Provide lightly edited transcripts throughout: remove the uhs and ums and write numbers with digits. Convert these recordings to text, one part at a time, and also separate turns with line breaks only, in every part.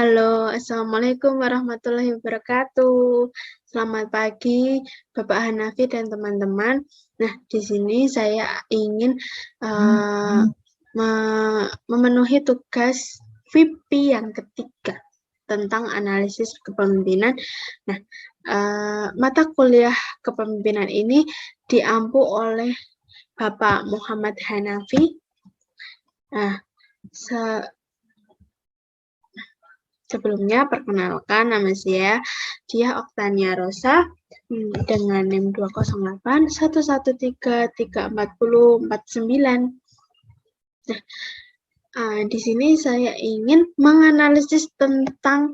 Halo, Assalamualaikum warahmatullahi wabarakatuh. Selamat pagi, Bapak Hanafi dan teman-teman. Nah, di sini saya ingin memenuhi tugas VIP yang ketiga tentang analisis kepemimpinan. Nah, mata kuliah kepemimpinan ini diampu oleh Bapak Muhammad Hanafi. Nah, sebelumnya, perkenalkan nama saya Diah Oktania Rosa dengan NIM 208 1133449. Nah, di sini saya ingin menganalisis tentang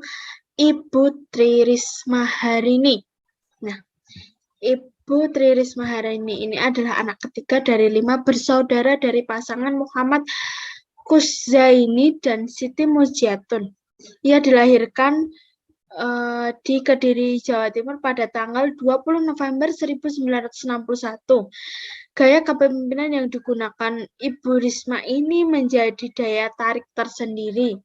Ibu Tri Risma Harini. Nah, Ibu Tri Risma Harini ini adalah anak ketiga dari 5 bersaudara dari pasangan Muhammad Kuszaini dan Siti Mujiatun. Ia dilahirkan di Kediri, Jawa Timur pada tanggal 20 November 1961. Gaya kepemimpinan yang digunakan Ibu Risma ini menjadi daya tarik tersendiri.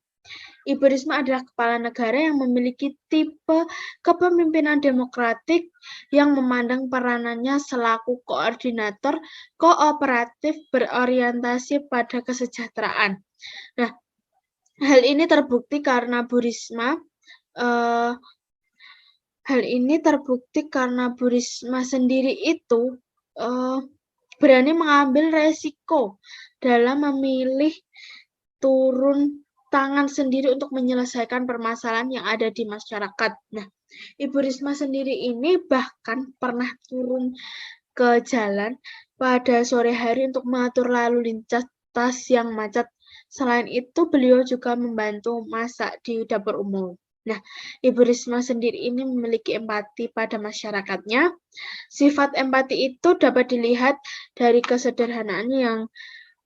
Ibu Risma adalah kepala negara yang memiliki tipe kepemimpinan demokratik yang memandang peranannya selaku koordinator kooperatif berorientasi pada kesejahteraan. Nah, hal ini terbukti karena Bu Risma sendiri itu berani mengambil resiko dalam memilih turun tangan sendiri untuk menyelesaikan permasalahan yang ada di masyarakat. Nah, Ibu Risma sendiri ini bahkan pernah turun ke jalan pada sore hari untuk mengatur lalu lintas yang macet. Selain itu, beliau juga membantu masak di dapur umum. Nah, Ibu Risma sendiri ini memiliki empati pada masyarakatnya. Sifat empati itu dapat dilihat dari kesederhanaan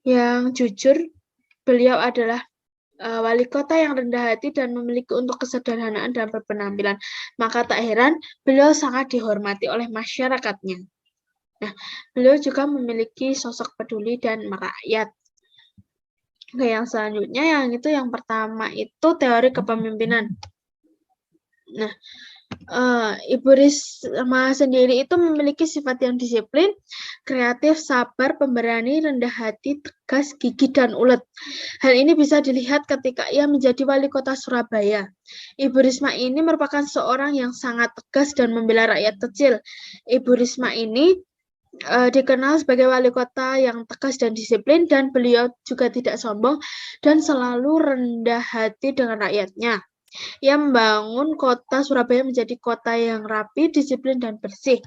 yang jujur. Beliau adalah wali kota yang rendah hati dan memiliki untuk kesederhanaan dan berpenampilan. Maka tak heran beliau sangat dihormati oleh masyarakatnya. Nah, beliau juga memiliki sosok peduli dan merakyat. Oke, yang selanjutnya yang pertama itu teori kepemimpinan. Nah, Ibu Risma sendiri itu memiliki sifat yang disiplin, kreatif, sabar, pemberani, rendah hati, tegas, gigih, dan ulet. Hal ini bisa dilihat ketika ia menjadi wali kota Surabaya. Ibu Risma ini merupakan seorang yang sangat tegas dan membela rakyat kecil. Ibu Risma ini dikenal sebagai wali kota yang tegas dan disiplin, dan beliau juga tidak sombong dan selalu rendah hati dengan rakyatnya. Ia membangun kota Surabaya menjadi kota yang rapi, disiplin, dan bersih.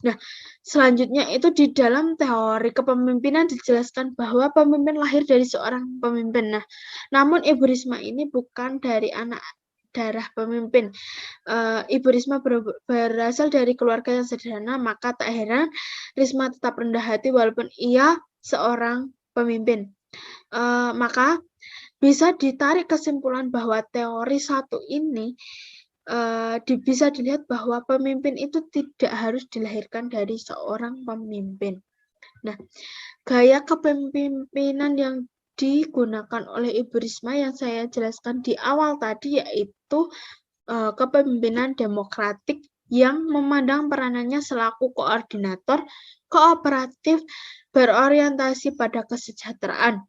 Nah, selanjutnya itu di dalam teori kepemimpinan dijelaskan bahwa pemimpin lahir dari seorang pemimpin. Nah, namun Ibu Risma ini bukan dari anak darah pemimpin. Ibu Risma berasal dari keluarga yang sederhana, maka tak heran Risma tetap rendah hati walaupun ia seorang pemimpin. Maka bisa ditarik kesimpulan bahwa teori satu ini bisa dilihat bahwa pemimpin itu tidak harus dilahirkan dari seorang pemimpin. Nah, gaya kepemimpinan yang digunakan oleh Ibu Risma yang saya jelaskan di awal tadi yaitu kepemimpinan demokratik yang memandang peranannya selaku koordinator kooperatif berorientasi pada kesejahteraan.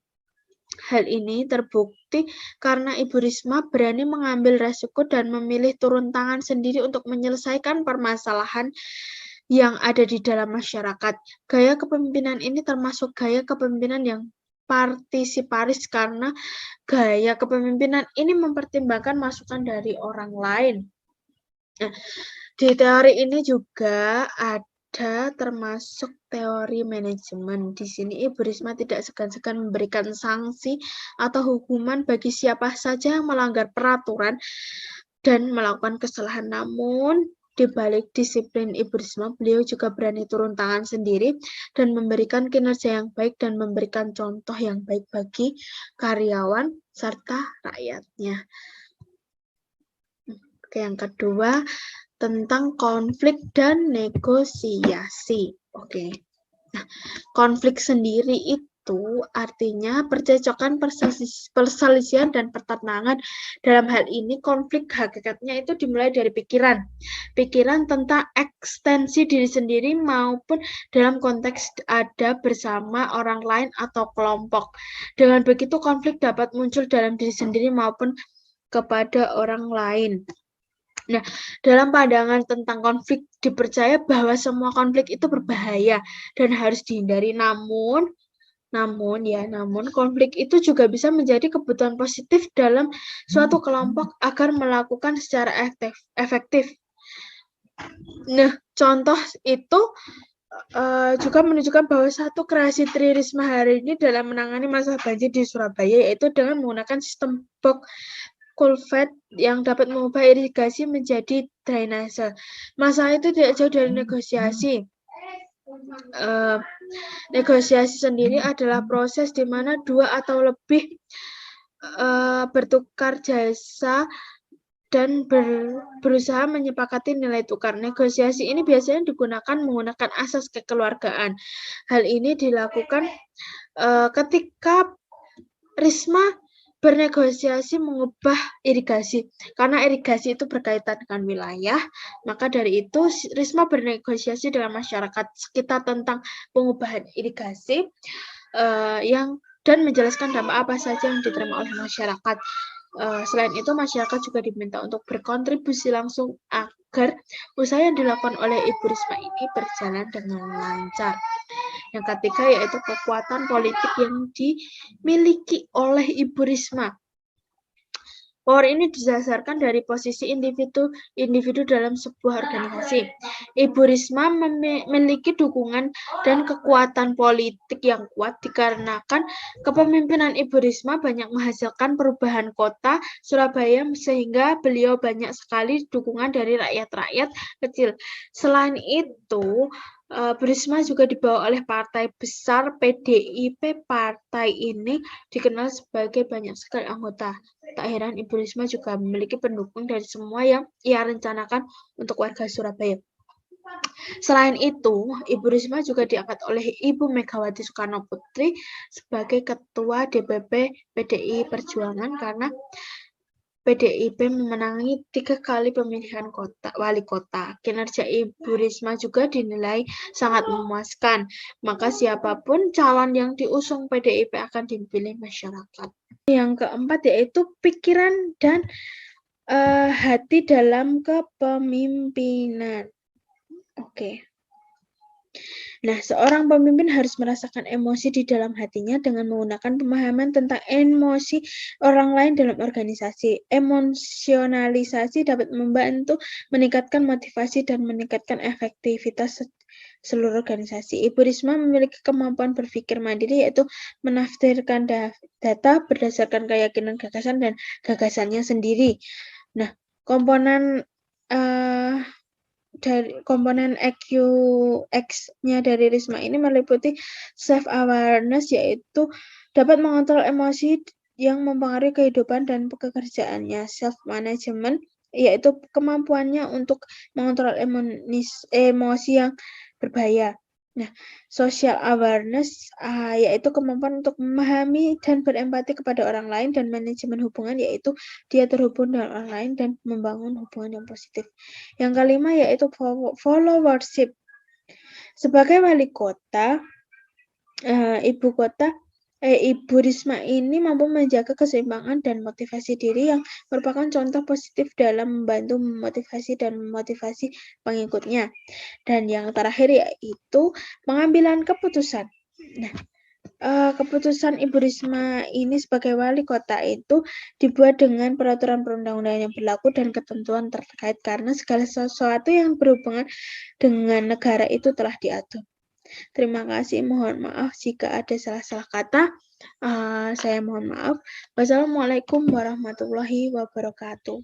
Hal ini terbukti karena Ibu Risma berani mengambil resiko dan memilih turun tangan sendiri untuk menyelesaikan permasalahan yang ada di dalam masyarakat. Gaya kepemimpinan ini termasuk gaya kepemimpinan yang partisiparis karena gaya kepemimpinan ini mempertimbangkan masukan dari orang lain. Nah, di teori ini juga ada termasuk teori manajemen. Di sini Ibu Risma tidak segan-segan memberikan sanksi atau hukuman bagi siapa saja yang melanggar peraturan dan melakukan kesalahan. Namun, di balik disiplin Ibu Risma, beliau juga berani turun tangan sendiri dan memberikan kinerja yang baik dan memberikan contoh yang baik bagi karyawan serta rakyatnya. Oke, yang kedua tentang konflik dan negosiasi. Oke. Nah, konflik sendiri itu artinya percecokan, perselisihan, dan pertentangan. Dalam hal ini, konflik hakikatnya itu dimulai dari pikiran. Pikiran tentang ekstensi diri sendiri maupun dalam konteks ada bersama orang lain atau kelompok. Dengan begitu, konflik dapat muncul dalam diri sendiri maupun kepada orang lain. Nah, dalam pandangan tentang konflik dipercaya bahwa semua konflik itu berbahaya dan harus dihindari. Namun konflik itu juga bisa menjadi kebutuhan positif dalam suatu kelompok agar melakukan secara efektif. Nah, contoh itu juga menunjukkan bahwa satu kreasi Tri Risma hari ini dalam menangani masalah banjir di Surabaya yaitu dengan menggunakan sistem box kulvert yang dapat mengubah irigasi menjadi drainase. Masalah itu tidak jauh dari negosiasi. Negosiasi sendiri adalah proses di mana dua atau lebih bertukar jasa dan berusaha menyepakati nilai tukar. Negosiasi ini biasanya digunakan menggunakan asas kekeluargaan. Hal ini dilakukan ketika Risma bernegosiasi mengubah irigasi. Karena irigasi itu berkaitan dengan wilayah, maka dari itu Risma bernegosiasi dengan masyarakat sekitar tentang pengubahan irigasi dan menjelaskan dampak apa saja yang diterima oleh masyarakat. Selain itu, masyarakat juga diminta untuk berkontribusi langsung agar usaha yang dilakukan oleh Ibu Risma ini berjalan dengan lancar. Yang ketiga yaitu kekuatan politik yang dimiliki oleh Ibu Risma. Power ini didasarkan dari posisi individu dalam sebuah organisasi. Ibu Risma memiliki dukungan dan kekuatan politik yang kuat dikarenakan kepemimpinan Ibu Risma banyak menghasilkan perubahan kota Surabaya sehingga beliau banyak sekali dukungan dari rakyat-rakyat kecil. Selain itu, Bu Risma juga dibawa oleh partai besar PDIP. Partai ini dikenal sebagai banyak sekali anggota. Tak heran Ibu Risma juga memiliki pendukung dari semua yang ia rencanakan untuk warga Surabaya. Selain itu, Ibu Risma juga diangkat oleh Ibu Megawati Soekarno Putri sebagai Ketua DPP PDI Perjuangan karena PDIP memenangi 3 kali pemilihan wali kota. Kinerja Ibu Risma juga dinilai sangat memuaskan, maka siapapun calon yang diusung PDIP akan dipilih masyarakat. Yang keempat yaitu pikiran dan hati dalam kepemimpinan. Oke. Nah, seorang pemimpin harus merasakan emosi di dalam hatinya dengan menggunakan pemahaman tentang emosi orang lain dalam organisasi. Emosionalisasi dapat membantu meningkatkan motivasi dan meningkatkan efektivitas seluruh organisasi. Ibu Risma memiliki kemampuan berpikir mandiri yaitu menafsirkan data berdasarkan keyakinan gagasan dan gagasannya sendiri. Nah, komponen EQX-nya dari Risma ini meliputi self-awareness, yaitu dapat mengontrol emosi yang mempengaruhi kehidupan dan pekerjaannya. Self-management, yaitu kemampuannya untuk mengontrol emosi yang berbahaya. Nah, social awareness yaitu kemampuan untuk memahami dan berempati kepada orang lain, dan manajemen hubungan yaitu dia terhubung dengan orang lain dan membangun hubungan yang positif. Yang kelima yaitu followership. Sebagai wali kota, Ibu Risma ini mampu menjaga keseimbangan dan motivasi diri yang merupakan contoh positif dalam membantu memotivasi dan memotivasi pengikutnya. Dan yang terakhir yaitu pengambilan keputusan. Nah, keputusan Ibu Risma ini sebagai wali kota itu dibuat dengan peraturan perundang-undangan yang berlaku dan ketentuan terkait karena segala sesuatu yang berhubungan dengan negara itu telah diatur. Terima kasih, mohon maaf jika ada salah-salah kata. Saya mohon maaf. Wassalamualaikum warahmatullahi wabarakatuh.